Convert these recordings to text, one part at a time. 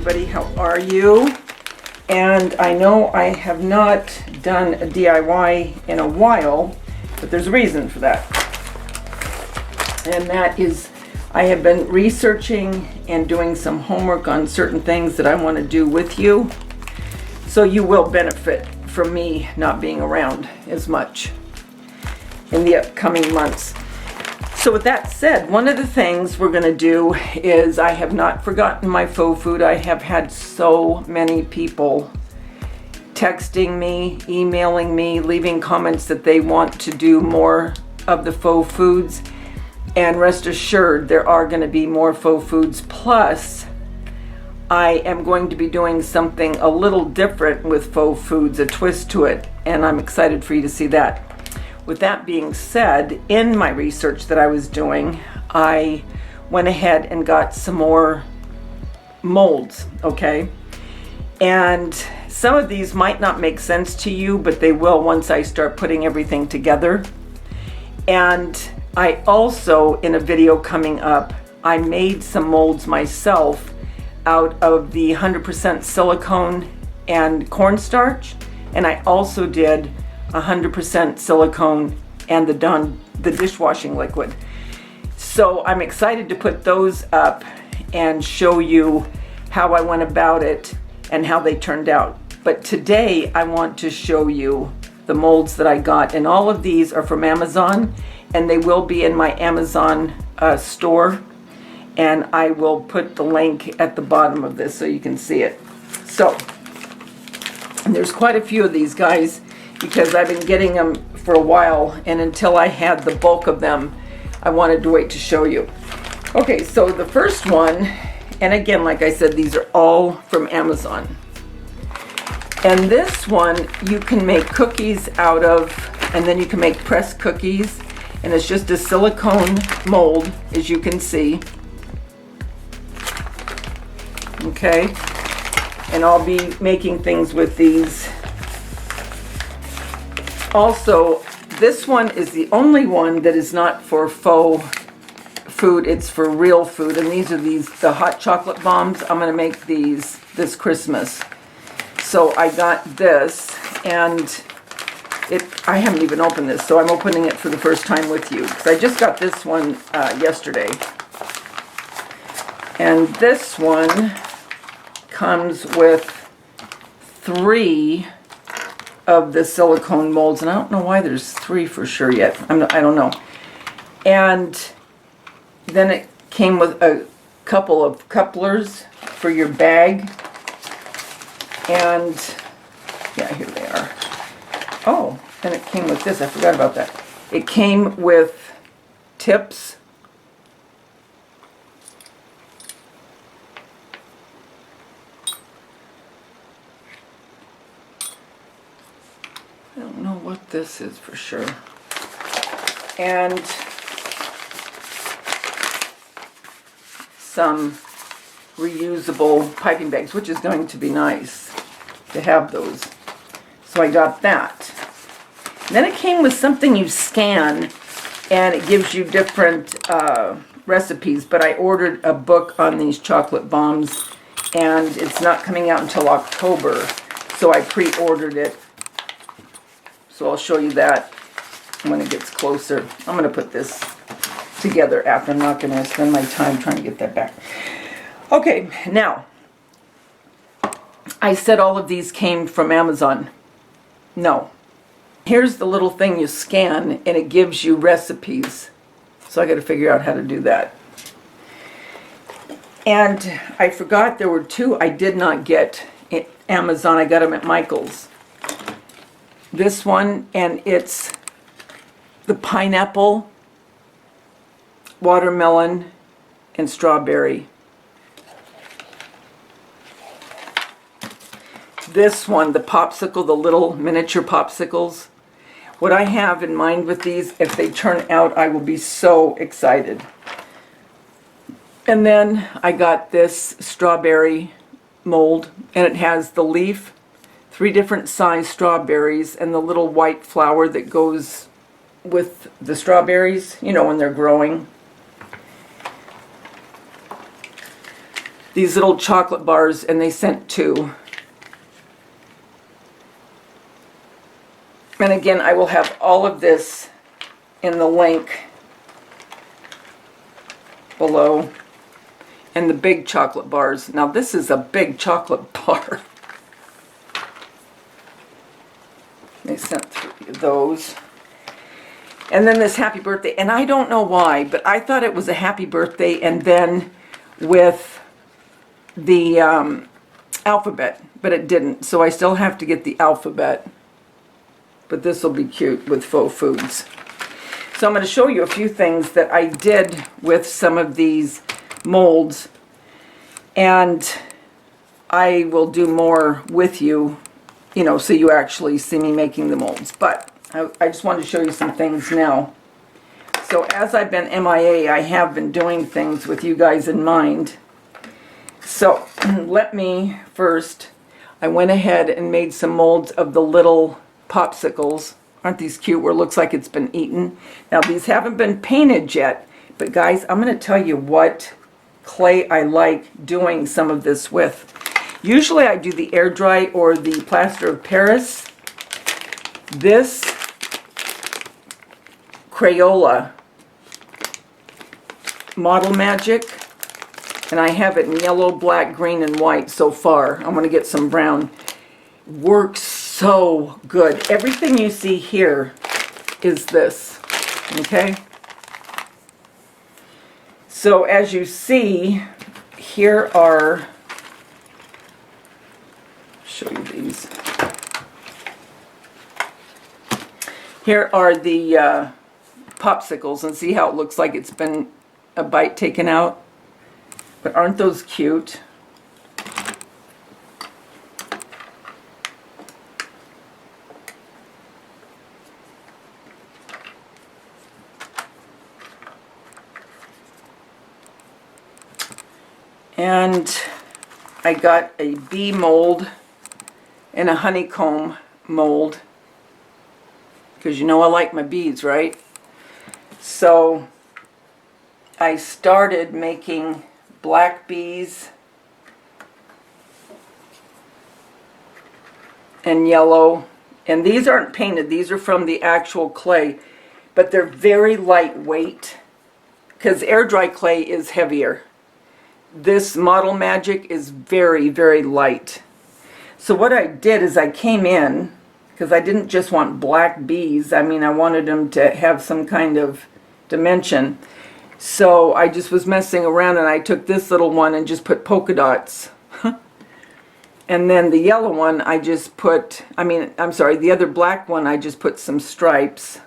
everybody, how are you? And I know I have not done a DIY in a while, but there's a reason for that. And that is I have been researching and doing some homework on certain things that I want to do with you. So you will benefit from me not being around as much in the upcoming months. So with that said, one of the things we're going to do is I have not forgotten my faux food. I have had so many people texting me, emailing me, leaving comments that they want to do more of the faux foods. And rest assured, there are going to be more faux foods. Plus, I am going to be doing something a little different with faux foods, a twist to it. And I'm excited for you to see that. With that being said, in my research that I was doing, I went ahead and got some more molds, okay? And some of these might not make sense to you, but they will once I start putting everything together. And I also, in a video coming up, I made some molds myself out of the 100% silicone and cornstarch. And I also did 100% silicone and the dishwashing liquid. So I'm excited to put those up and show you how I went about it and how they turned out. But today I want to show you the molds that I got, and all of these are from Amazon, and they will be in my Amazon store, and I will put the link at the bottom of this so you can see it. So, and there's quite a few of these guys, because I've been getting them for a while, and until I had the bulk of them, I wanted to wait to show you. Okay, so the first one, and again, like I said, these are all from Amazon. And this one, you can make cookies out of, and then you can make pressed cookies, and it's just a silicone mold, as you can see. Okay, and I'll be making things with these. Also, this one is the only one that is not for faux food, it's for real food. And these are the hot chocolate bombs. I'm going to make these this Christmas. So I got this, and I haven't even opened this, so I'm opening it for the first time with you, because I just got this one yesterday. And this one comes with 3 of the silicone molds, and I don't know why there's 3 for sure yet. I don't know. And then it came with a couple of couplers for your bag, and yeah, here they are. Oh, and it came with this. I forgot about that. It came with tips. I don't know what this is for sure. And some reusable piping bags, which is going to be nice to have those. So I got that. And then it came with something you scan, and it gives you different recipes. But I ordered a book on these chocolate bombs, and it's not coming out until October. So I pre-ordered it. So I'll show you that when it gets closer. I'm going to put this together after. I'm not going to spend my time trying to get that back. Okay, now, I said all of these came from Amazon. No. Here's the little thing you scan, and it gives you recipes. So I got to figure out how to do that. And I forgot there were 2 I did not get at Amazon. I got them at Michael's. This one, and it's the pineapple, watermelon, and strawberry. This one, the popsicle, the little miniature popsicles. What I have in mind with these, if they turn out, I will be so excited. And then I got this strawberry mold, and it has the leaf, 3 different size strawberries, and the little white flower that goes with the strawberries, you know, when they're growing. these little chocolate bars, and they sent 2. And again, I will have all of this in the link below. And the big chocolate bars. Now this is a big chocolate bar. They sent 3 of those. And then this happy birthday. And I don't know why, but I thought it was a happy birthday and then with the alphabet. But it didn't. So I still have to get the alphabet. But this will be cute with Faux Foods. So I'm going to show you a few things that I did with some of these molds, and I will do more with you, you know, so you actually see me making the molds. But I just wanted to show you some things now. So as I've been MIA, I have been doing things with you guys in mind. So let me first, I went ahead and made some molds of the little popsicles. Aren't these cute, where it looks like it's been eaten? Now these haven't been painted yet, but guys, I'm going to tell you what clay I like doing some of this with. Usually I do the air dry or the plaster of Paris. This Crayola Model Magic, and I have it in yellow, black, green, and white so far. I'm going to get some brown. Works so good. Everything you see here is this, okay? So as you see, here are, show you these. Here are the popsicles, and see how it looks like it's been a bite taken out? But aren't those cute? And I got a bee mold and a honeycomb mold, because you know I like my bees, right? So I started making black bees and yellow, and these aren't painted, these are from the actual clay, but they're very lightweight because air dry clay is heavier. This Model Magic is very, very light. So what I did is I came in, because I didn't just want black bees, I mean I wanted them to have some kind of dimension. So I just was messing around and I took this little one and just put polka dots. And then the yellow one I just put, the other black one I just put some stripes.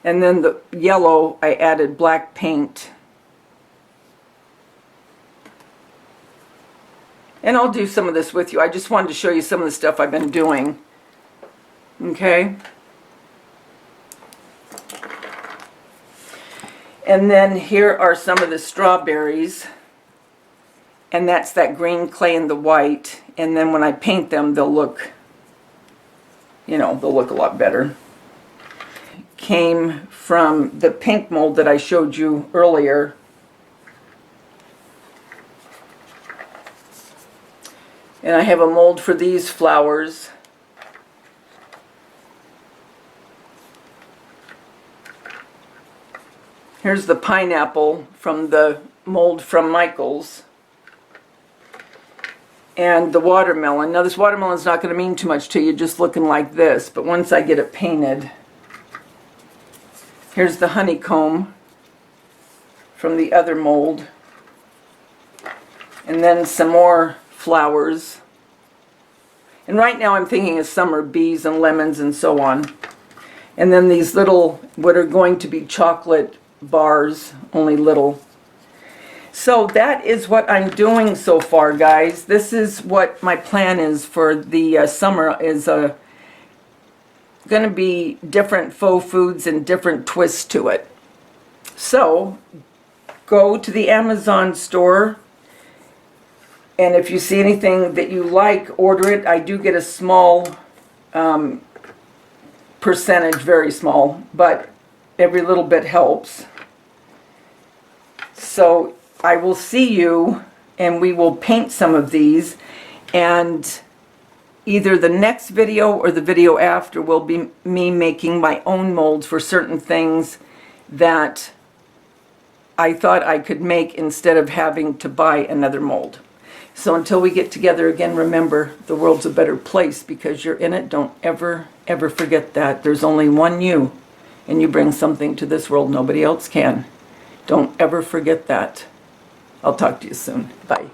And then the yellow I added black paint. And I'll do some of this with you. I just wanted to show you some of the stuff I've been doing. Okay? And then here are some of the strawberries. And that's that green clay and the white. And then when I paint them, they'll look, you know, they'll look a lot better. Came from the pink mold that I showed you earlier. And I have a mold for these flowers. Here's the pineapple from the mold from Michael's. And the watermelon. Now this watermelon is not going to mean too much to you just looking like this, but once I get it painted. Here's the honeycomb from the other mold. And then some more flowers. And right now I'm thinking of summer bees and lemons and so on. And then these little, what are going to be chocolate bars, only little. So that is what I'm doing so far, guys. This is what my plan is for the summer, is going to be different faux foods and different twists to it. So go to the Amazon store, and if you see anything that you like, order it. I do get a small percentage, very small, but every little bit helps. So I will see you and we will paint some of these, and either the next video or the video after will be me making my own molds for certain things that I thought I could make instead of having to buy another mold. So until we get together again, remember, the world's a better place because you're in it. Don't ever, ever forget that. There's only one you, and you bring something to this world nobody else can. Don't ever forget that. I'll talk to you soon. Bye.